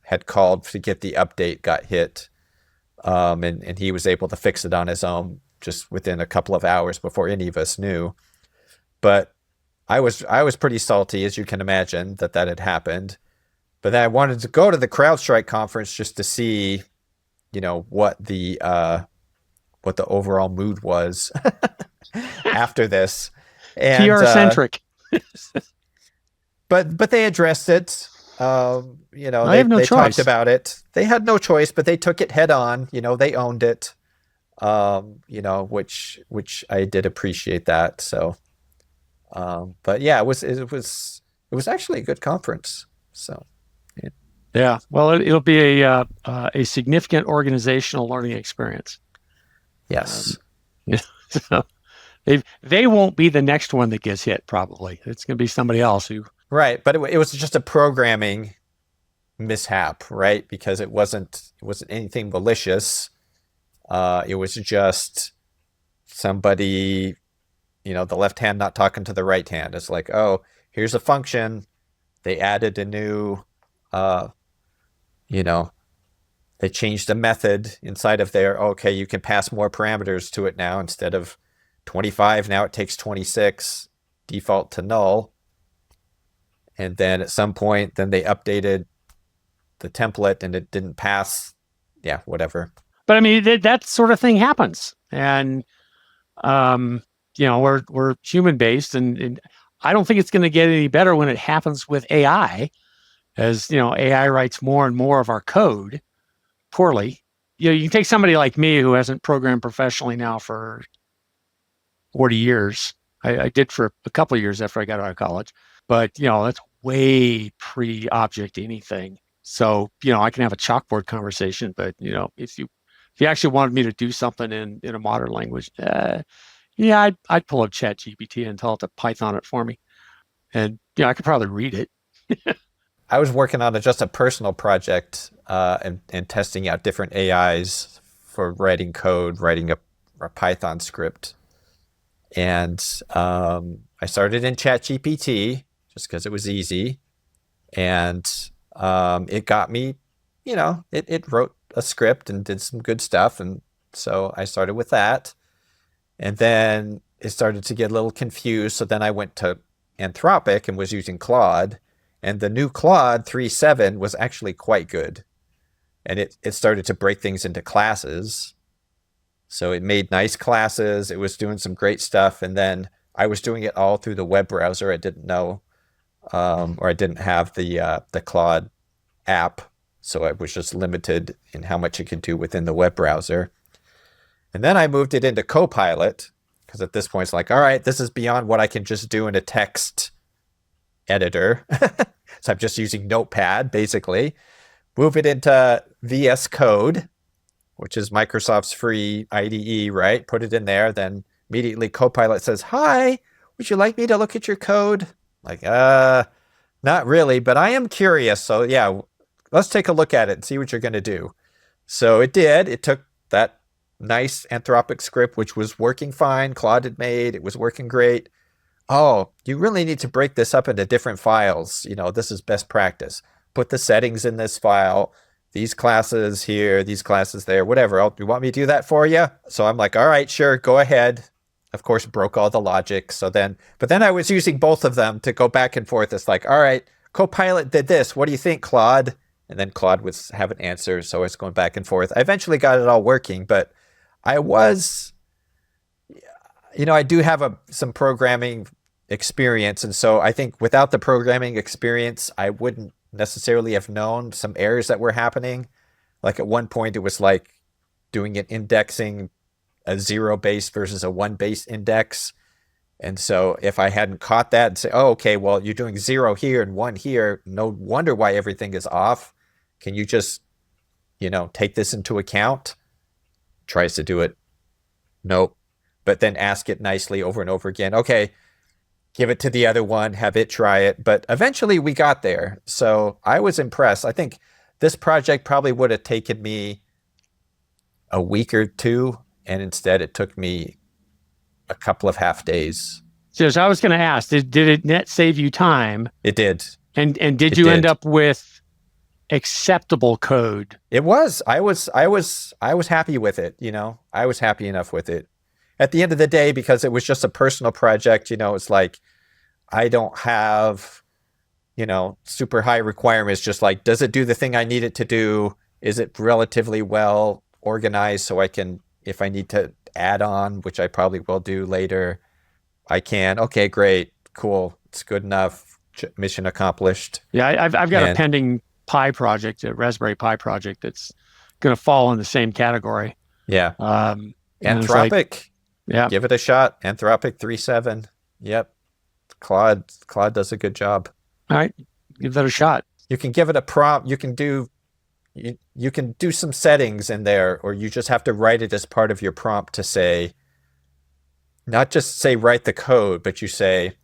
had called to get the update got hit. And he was able to fix it on his own just within a couple of hours before any of us knew. But I was pretty salty, as you can imagine, that had happened. But then I wanted to go to the CrowdStrike conference just to see, what the overall mood was after this. And PR centric. but they addressed it. I have no they choice. talked about it. They had no choice, but they took it head on. They owned it. Which I did appreciate that. So, but yeah, it was actually a good conference. So, yeah. Yeah. Well, it'll be a significant organizational learning experience. Yes. So they won't be the next one that gets hit. Probably it's going to be somebody else who. Right, but it was just a programming mishap, right? Because it wasn't anything malicious. It was just somebody, the left hand not talking to the right hand. It's like, oh, here's a function. They added a new, they changed a method inside of there. Okay, you can pass more parameters to it now. Instead of 25, now it takes 26, default to null. And then at some point, then they updated the template and it didn't pass. Yeah, whatever. But I mean, that sort of thing happens, and we're human based, and I don't think it's going to get any better when it happens with AI, as AI writes more and more of our code poorly. You can take somebody like me who hasn't programmed professionally now for 40 years. I did for a couple of years after I got out of college, but that's way pre-object anything. So I can have a chalkboard conversation, but if you actually wanted me to do something in a modern language, yeah, I'd pull up ChatGPT and tell it to Python it for me, and I could probably read it. I was working on just a personal project and testing out different AIs for writing code, writing a Python script. And I started in ChatGPT just because it was easy. And it got me, it wrote a script and did some good stuff. And so I started with that. And then it started to get a little confused. So then I went to Anthropic and was using Claude. And the new Claude 3.7 was actually quite good. And it started to break things into classes. So it made nice classes. It was doing some great stuff. And then I was doing it all through the web browser. I didn't know, or I didn't have the Claude app. So I was just limited in how much it could do within the web browser. And then I moved it into Copilot because at this point it's like, all right, this is beyond what I can just do in a text editor. So I'm just using Notepad, basically. Move it into VS Code, which is Microsoft's free IDE, right? Put it in there. Then immediately Copilot says, hi, would you like me to look at your code? Like, not really, but I am curious. So yeah, let's take a look at it and see what you're going to do. So it did. It took that nice Anthropic script, which was working fine. Claude had made, it was working great. Oh, you really need to break this up into different files. This is best practice. Put the settings in this file, these classes here, these classes there, whatever. You want me to do that for you? So I'm like, all right, sure, go ahead. Of course, broke all the logic. But then I was using both of them to go back and forth. It's like, all right, Copilot did this. What do you think, Claude? And then Claude would have an answer. So it's going back and forth. I eventually got it all working, but I do have some programming experience. And so I think without the programming experience, I wouldn't necessarily have known some errors that were happening. Like at one point, it was like doing an indexing, a 0 base versus a 1 base index. And so if I hadn't caught that and say, oh, okay, well, you're doing 0 here and 1 here, no wonder why everything is off. Can you just, take this into account? Tries to do it. Nope. But then ask it nicely over and over again. Okay, give it to the other one, have it try it. But eventually we got there. So I was impressed. I think this project probably would have taken me a week or two, and instead it took me a couple of half days. So I was going to ask, did it net save you time? It did. And did you end up with acceptable code? It was. I was happy with it. I was happy enough with it. At the end of the day, because it was just a personal project, it's like I don't have, super high requirements. Just like, does it do the thing I need it to do? Is it relatively well organized so I can, if I need to add on, which I probably will do later, I can. Okay, great, cool, it's good enough. Mission accomplished. Yeah, I've got a pending Pi project, a Raspberry Pi project that's going to fall in the same category. Yeah. Anthropic. Yeah. Give it a shot. Anthropic 3.7. Yep. Claude does a good job. All right. Give that a shot. You can give it a prompt. You can do some settings in there, or you just have to write it as part of your prompt to say, not just say write the code, but you say,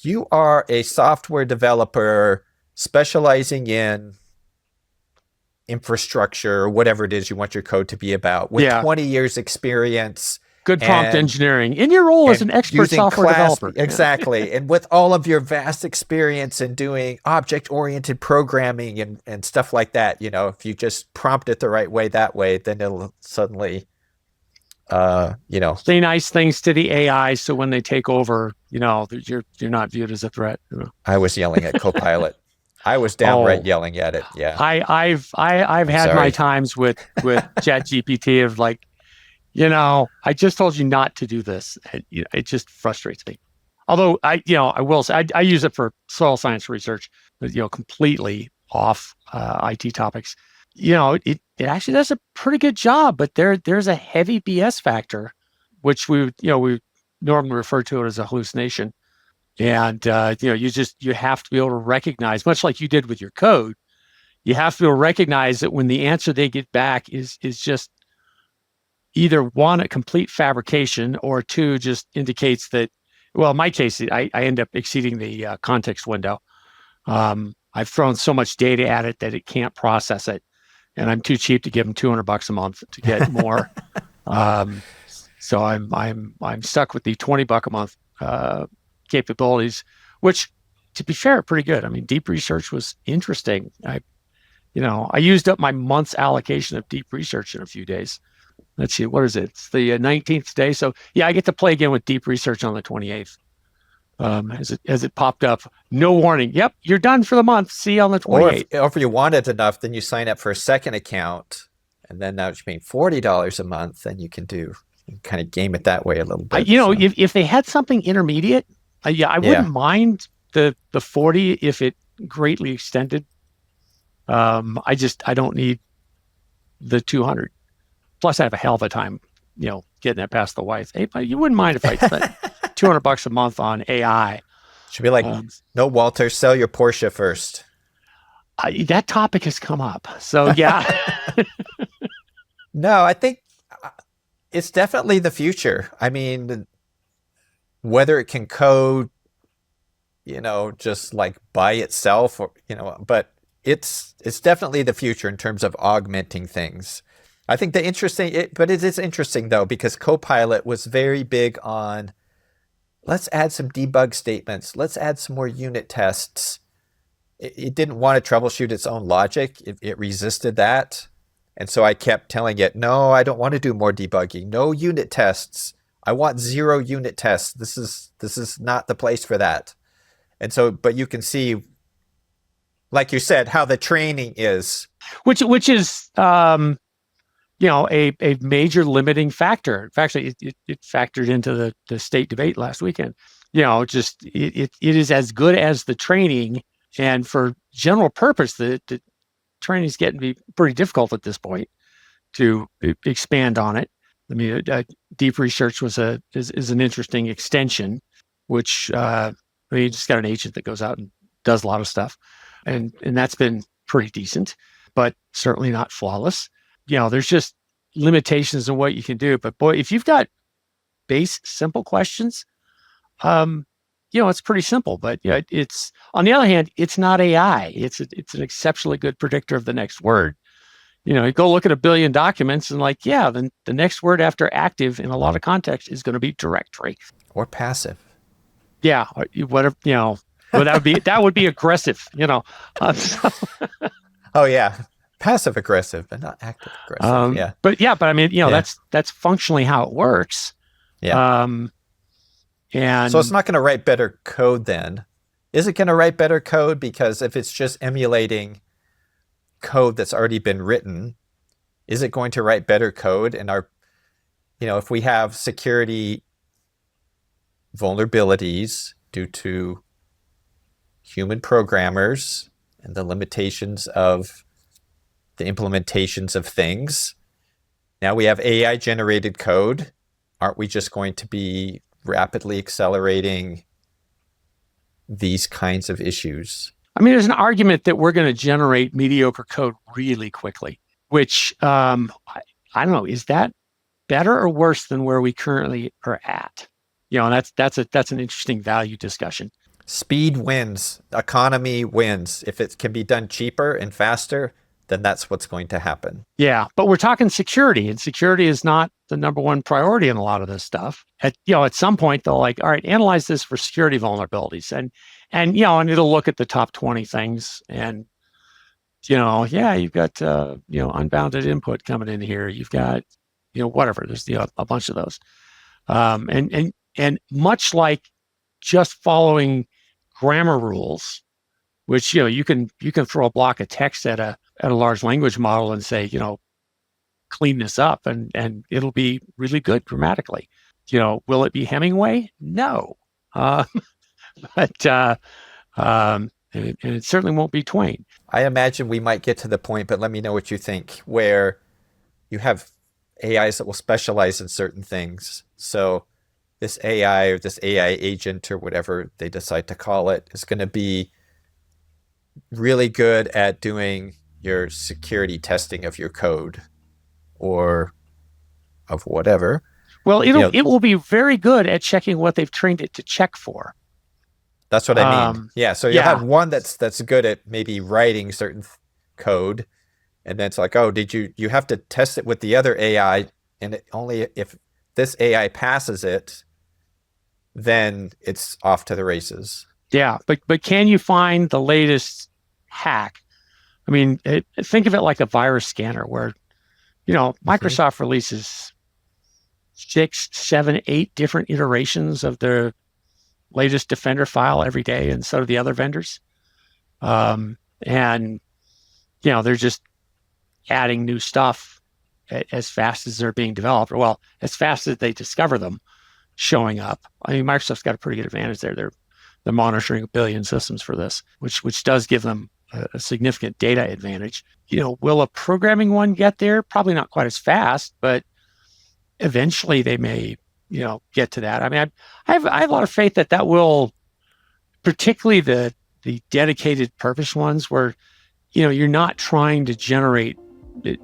you are a software developer specializing in infrastructure, or whatever it is you want your code to be about, with 20 years experience. Good prompt engineering in your role as an expert software developer. Exactly. And with all of your vast experience in doing object-oriented programming and stuff like that, if you just prompt it the right way that way, then it'll suddenly, say nice things to the AI. So when they take over, you're not viewed as a threat. I was yelling at Copilot. I was downright yelling at it. Yeah. I've had my times with ChatGPT of like, I just told you not to do this. It just frustrates me. Although I will say I use it for soil science research, completely off IT topics. It actually does a pretty good job, but there's a heavy BS factor, which we normally refer to it as a hallucination. And you have to be able to recognize, much like you did with your code, you have to be able to recognize that when the answer they get back is just either one, a complete fabrication, or two, just indicates that, well, in my case, I end up exceeding the context window. I've thrown so much data at it that it can't process it, and I'm too cheap to give them $200 a month to get more. So I'm stuck with the $20 a month capabilities, which, to be fair, are pretty good. I mean, deep research was interesting. I used up my month's allocation of deep research in a few days. Let's see, what is it? It's the 19th day. So yeah, I get to play again with deep research on the 28th. As it popped up, no warning. Yep, you're done for the month. See you on the 28th. Or if you want it enough, then you sign up for a second account, and then now you're paying $40 a month. Then you can kind of game it that way a little bit. If they had something intermediate, I wouldn't mind the 40 if it greatly extended. I don't need the 200. Plus, I have a hell of a time, getting that past the wife. Hey, but you wouldn't mind if I spent $200 a month on AI. Should be like, no, Walter, sell your Porsche first. That topic has come up. So, yeah. No, I think it's definitely the future. I mean, whether it can code, just like by itself, or, but it's definitely the future in terms of augmenting things. I think it is interesting though, because Copilot was very big on, let's add some debug statements. Let's add some more unit tests. It didn't want to troubleshoot its own logic. It resisted that. And so I kept telling it, no, I don't want to do more debugging. No unit tests. I want 0 unit tests. This is not the place for that. And so, but you can see, like you said, how the training is. Which is, a major limiting factor. In fact, it factored into the state debate last weekend. It is as good as the training, and for general purpose, the training is getting to be pretty difficult at this point to expand on it. I mean, deep research is an interesting extension, which you just got an agent that goes out and does a lot of stuff, and that's been pretty decent, but certainly not flawless. There's just limitations in what you can do. But boy, if you've got base simple questions, it's pretty simple. But it's, on the other hand, it's not AI. It's an exceptionally good predictor of the next word. You go look at a billion documents and then the next word after active in a lot of contexts is going to be directory or passive. Yeah, whatever. Well, that would be aggressive. Oh yeah, passive aggressive, but not active aggressive. But I mean, that's functionally how it works. Yeah. And so it's not going to write better code then. Is it going to write better code? Because if it's just emulating code that's already been written, is it going to write better code? And if we have security vulnerabilities due to human programmers and the limitations of the implementations of things, now we have AI generated code. Aren't we just going to be rapidly accelerating these kinds of issues? I mean, there's an argument that we're going to generate mediocre code really quickly, which I don't know. Is that better or worse than where we currently are at? That's an interesting value discussion. Speed wins. Economy wins. If it can be done cheaper and faster, then that's what's going to happen. Yeah, but we're talking security, and security is not the number one priority in a lot of this stuff. At some point, they'll all right, analyze this for security vulnerabilities, and it'll look at the top 20 things, and you've got unbounded input coming in here. You've got whatever. There's a bunch of those, and much like just following grammar rules, which you can throw a block of text at a large language model and say, clean this up, and it'll be really good grammatically. Will it be Hemingway? No, but it certainly won't be Twain. I imagine we might get to the point, but let me know what you think, where you have AIs that will specialize in certain things. So this AI or this AI agent or whatever they decide to call it is going to be really good at doing your security testing of your code or of whatever. Well, it will be very good at checking what they've trained it to check for. That's what I mean. So you'll have one that's good at maybe writing certain code, and then it's like, oh, you have to test it with the other AI, and only if this AI passes it, then it's off to the races. Yeah, but can you find the latest hack? I mean, think of it like a virus scanner where, Microsoft releases 6, 7, 8 different iterations of their latest Defender file every day, and so do the other vendors. And they're just adding new stuff as fast as they're being developed, or well, as fast as they discover them showing up. I mean, Microsoft's got a pretty good advantage there. They're monitoring 1 billion systems for this, which does give them a significant data advantage. Will a programming one get there? Probably not quite as fast, but eventually they may, get to that. I mean, I have a lot of faith that will, particularly the dedicated purpose ones where, you're not trying to generate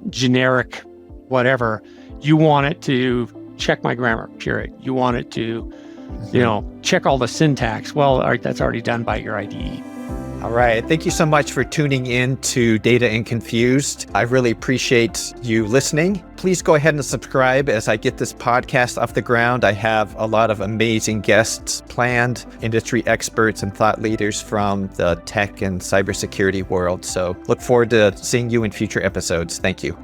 generic whatever. You want it to check my grammar, period. You want it to, check all the syntax. Well, all right, that's already done by your IDE. All right. Thank you so much for tuning in to Data and Confused. I really appreciate you listening. Please go ahead and subscribe as I get this podcast off the ground. I have a lot of amazing guests planned, industry experts and thought leaders from the tech and cybersecurity world. So look forward to seeing you in future episodes. Thank you.